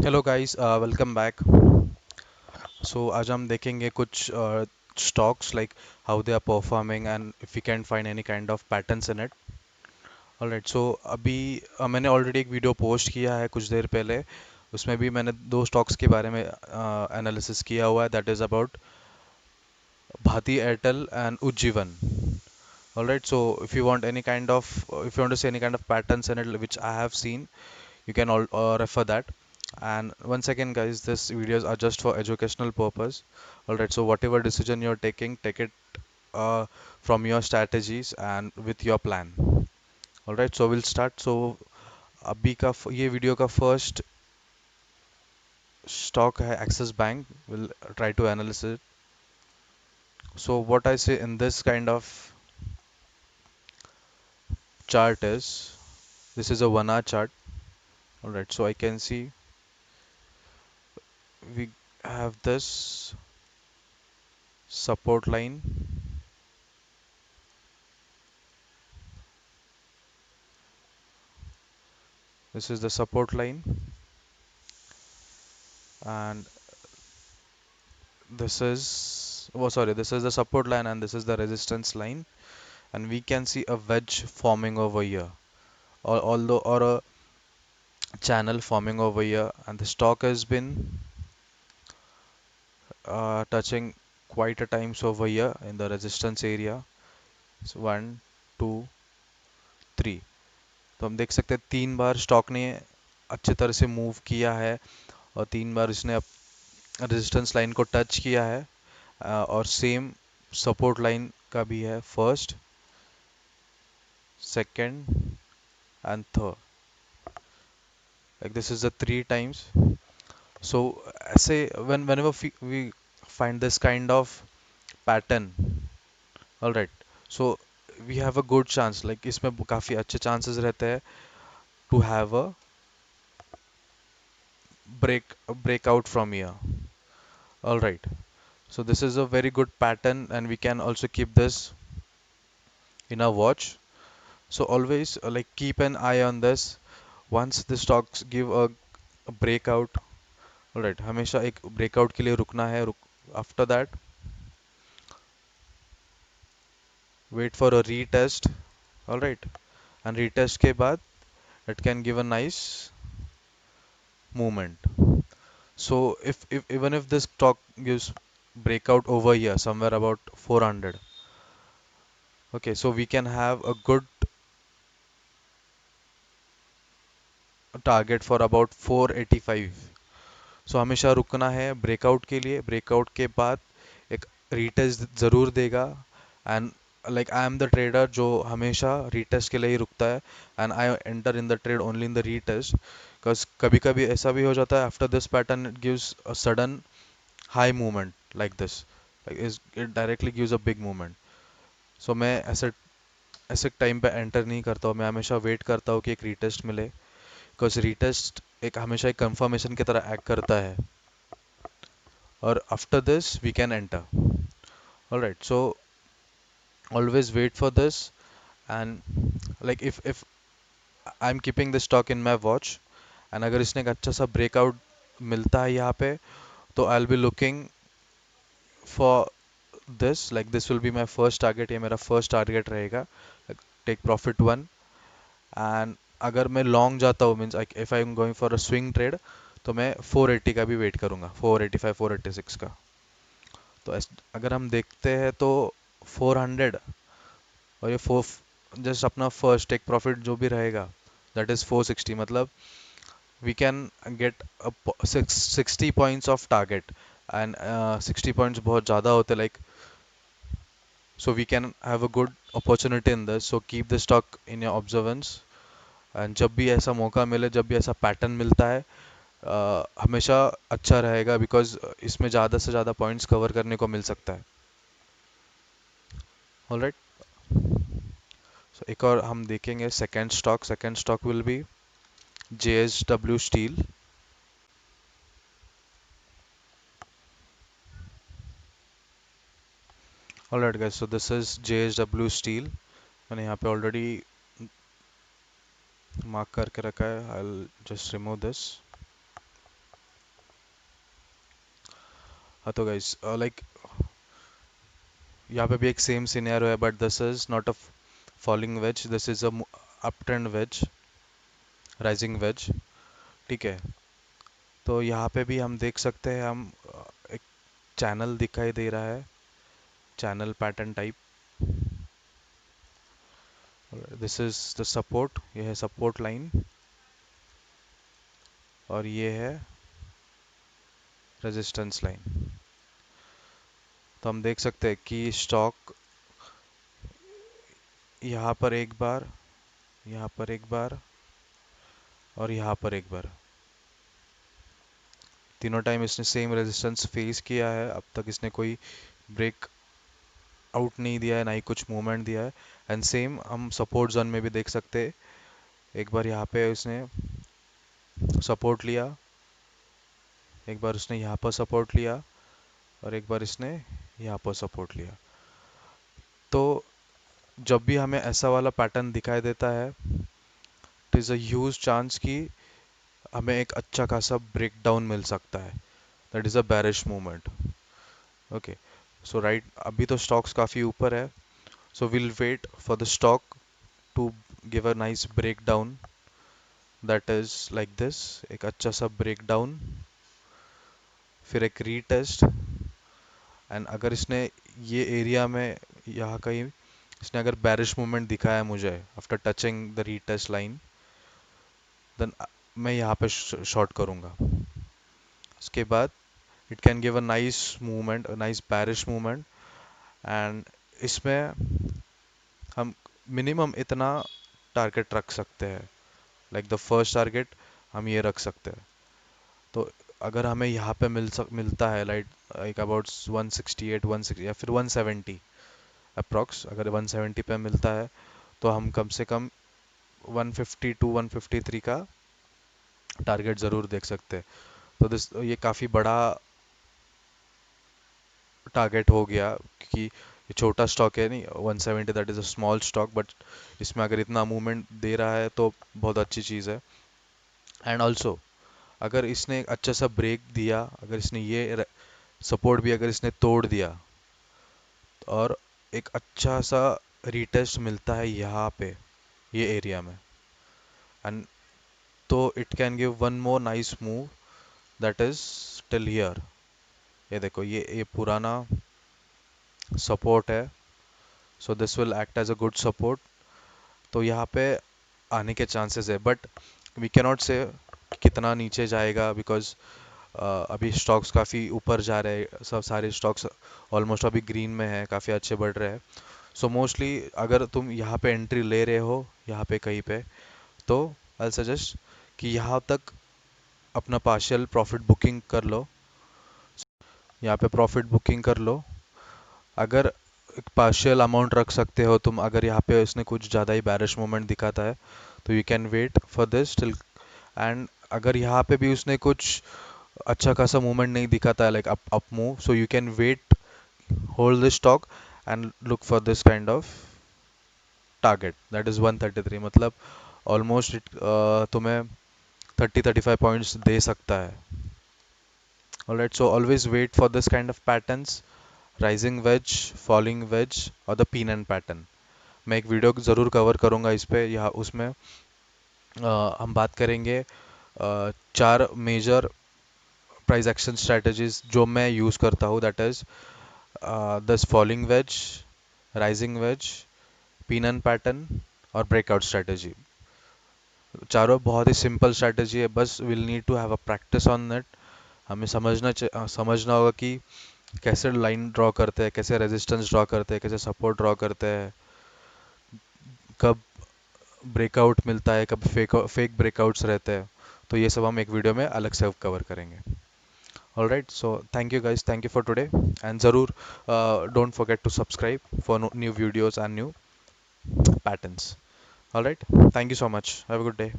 Hello guys, welcome back. So आज हम देखेंगे कुछ stocks like how they are performing and if you can find any kind of patterns in it. Alright, so अभी मैंने already एक video post किया है कुछ देर पहले। उसमें भी मैंने दो स्टॉक्स के बारे में एनालिसिस किया हुआ है, that is about Bharti Airtel and Ujjivan. Alright, so if you want any kind of if you want to see any kind of patterns in it which I have seen, you can all refer that. And once again guys, these videos are just for educational purpose. Alright, so whatever decision you're taking, take it uh, from your strategies and with your plan. Alright, so we'll start. So अभी का ये video का first stock है axis bank. We'll try to analyze it. So what I say in this kind of chart is, this is a 1 hour chart. Alright, so I can see we have this support line. This is the support line, and this is, oh sorry, this is the support line and this is the resistance line, and we can see a wedge forming over here, or a channel forming over here, and the stock has been touching quite a times over here in the resistance area. So 1 2 3, तो हम देख सकते हैं 3 बार stock ने अच्छी तरह से move किया है और 3 बार इसने रेजिस्टेंस लाइन को टच किया है, और सेम सपोर्ट लाइन का भी है, first, second and third. Like this is the 3 times. So ऐसे whenever we find this kind of pattern, all right, so we have a good chance, like इसमें काफी अच्छे chances रहते हैं to have a breakout from here. All right, so this is a very good pattern and we can also keep this in our watch. So always like keep an eye on this. Once the stocks give a breakout, all right, हमेशा एक breakout के लिए रुकना है. After that, wait for a retest. All right, and retest के बाद it can give a nice movement. So if even if this stock gives breakout over here somewhere about 400, okay, so we can have a good target for about 485. सो हमेशा रुकना है breakout के लिए. Breakout के बाद एक रीटेस्ट ज़रूर देगा. And like I am the trader जो हमेशा रीटेस्ट के लिए ही रुकता है, and I enter in the trade only in the retest. Because कभी कभी ऐसा भी हो जाता है after this pattern it gives a sudden high movement like this, like it directly gives a big movement. So मैं ऐसे ऐसे टाइम पे एंटर नहीं करता हूँ. मैं हमेशा वेट करता हूँ कि एक रीटेस्ट मिले, बिकॉज रीटेस्ट एक हमेशा एक कंफर्मेशन की तरह एक्ट करता है, or after this we can enter. All right, so always wait for this. And like if I'm keeping the stock in my watch, and अगर इसने एक अच्छा सा breakout मिलता है यहाँ पे, तो I'll be looking for this. Like this will be my first target. ये मेरा first target रहेगा. Like, take profit one. And अगर मैं long जाता हूँ, means like if I'm going for a swing trade, तो मैं 480 का भी वेट करूंगा, 485 486 का. तो अगर हम देखते हैं तो 400 और ये फोर, जस्ट अपना फर्स्ट टेक प्रॉफिट जो भी रहेगा दैट इज 460. मतलब we can get 60 points of target. And 60 points बहुत ज़्यादा होते, like, so we can have a good opportunity in this. So keep the stock in your observance. And जब भी ऐसा मौका मिले, जब भी ऐसा पैटर्न मिलता है, हमेशा अच्छा रहेगा, बिकॉज इसमें ज़्यादा से ज़्यादा पॉइंट्स कवर करने को मिल सकता है. ऑलराइट, सो एक और हम देखेंगे second stock. Second stock will be JSW Steel. Alright guys, so this is JSW Steel. मैंने यहाँ पे ऑलरेडी मार्क करके रखा है. I'll just remove this. हाँ तो गाइस लाइक यहाँ पे भी एक सेम सिनेरियो है, but this is not a falling wedge, this is a up trend wedge, rising wedge. ठीक है, तो यहाँ पे भी हम देख सकते हैं, हम एक चैनल दिखाई दे रहा है, channel pattern type. This is the support, ये है सपोर्ट लाइन, और ये है रेजिस्टेंस लाइन। तो हम देख सकते हैं कि स्टॉक यहाँ पर एक बार, यहाँ पर एक बार, और यहाँ पर एक बार, तीनों टाइम इसने सेम रेजिस्टेंस फेस किया है। अब तक इसने कोई ब्रेक आउट नहीं दिया है, ना ही कुछ मूवमेंट दिया है। एंड सेम हम सपोर्ट जोन में भी देख सकते हैं, एक बार यहाँ पे उसने सपोर्ट लिया, एक बार उसने यहाँ पर सपोर्ट लिया, और एक बार इसने यहाँ पर सपोर्ट लिया। तो जब भी हमें ऐसा वाला पैटर्न दिखाई देता है, it is a huge chance कि हमें एक अच्छा खासा ब्रेक डाउन मिल सकता है, that is a bearish movement. Okay, so right, अभी तो स्टॉक्स काफ़ी ऊपर है, so will wait for the stock to give a nice break down, that is like this, एक अच्छा सा ब्रेक डाउन, फिर एक रीटेस्ट। एंड अगर इसने ये एरिया में यहाँ कहीं इसने अगर बेरिश मूवमेंट दिखाया मुझे after touching the retest line, then मैं यहाँ पे शॉर्ट करूँगा। उसके बाद it can give a nice movement, a nice bearish movement, and इसमें हम मिनिमम इतना टारगेट रख सकते हैं, लाइक द फर्स्ट टारगेट हम ये रख सकते हैं। तो अगर हमें यहाँ पे मिलता है लाइक अबाउट 168, 160 या फिर 170 अप्रॉक्स, अगर 170 पे मिलता है, तो हम कम से कम 150 टू 153 का टारगेट ज़रूर देख सकते हैं। तो दिस ये काफ़ी बड़ा टारगेट हो गया, क्योंकि ये छोटा स्टॉक है नहीं, 170 that is a small stock, but इसमें अगर इतना मूवमेंट दे रहा है तो बहुत अच्छी चीज़ है। एंड ऑल्सो अगर इसने एक अच्छा सा ब्रेक दिया, अगर इसने ये सपोर्ट भी अगर इसने तोड़ दिया, और एक अच्छा सा रीटेस्ट मिलता है यहाँ पे ये एरिया में, एंड तो it can give one more nice move, that is till here. ये देखो, ये पुराना सपोर्ट है, so this will act as a good support. तो यहाँ पे आने के चांसेस है, बट वी कैनॉट से कितना नीचे जाएगा, बिकॉज अभी स्टॉक्स काफ़ी ऊपर जा रहे हैं, सब सारे स्टॉक्स ऑलमोस्ट अभी ग्रीन में है, काफ़ी अच्छे बढ़ रहे हैं। सो मोस्टली अगर तुम यहाँ पे एंट्री ले रहे हो, यहाँ पे कहीं पे, तो आई सजेस्ट कि यहाँ तक अपना पार्शियल प्रॉफिट बुकिंग कर लो, यहाँ पे प्रॉफिट बुकिंग कर लो। अगर एक पार्शियल अमाउंट रख सकते हो तुम, अगर यहाँ पे उसने कुछ ज़्यादा ही बैरिश मोमेंट दिखाता है, तो you can wait for this till. And अगर यहाँ पे भी उसने कुछ अच्छा खासा मूवमेंट नहीं दिखाता है, like up move, so you can wait, hold this stock, and look for this kind of target, that is 133, मतलब ऑलमोस्ट तुम्हें 30-35 पॉइंट्स दे सकता है। Alright, so always wait for this kind of patterns, rising wedge, falling wedge, और the pennant pattern. मैं एक video ज़रूर cover करूँगा इस पे, या उसमें हम बात करेंगे 4 मेजर प्राइस एक्शन स्ट्रेटजीज जो मैं यूज़ करता हूँ, that is this falling wedge, rising wedge, pennant pattern, और ब्रेकआउट स्ट्रेटजी। चारों बहुत ही सिंपल स्ट्रेटजी है, बस will need to have a practice on it. हमें समझना होगा कि कैसे लाइन ड्रॉ करते हैं, कैसे रेजिस्टेंस ड्रॉ करते हैं, कैसे सपोर्ट ड्रॉ करते हैं, कब ब्रेकआउट मिलता है, कब फेक फेक ब्रेकआउट्स रहते हैं। तो ये सब हम एक वीडियो में अलग से कवर करेंगे। All right, so thank you guys, thank you for today, and ज़रूर don't forget to subscribe for new videos and new patterns. All right, thank you so much, have a good day.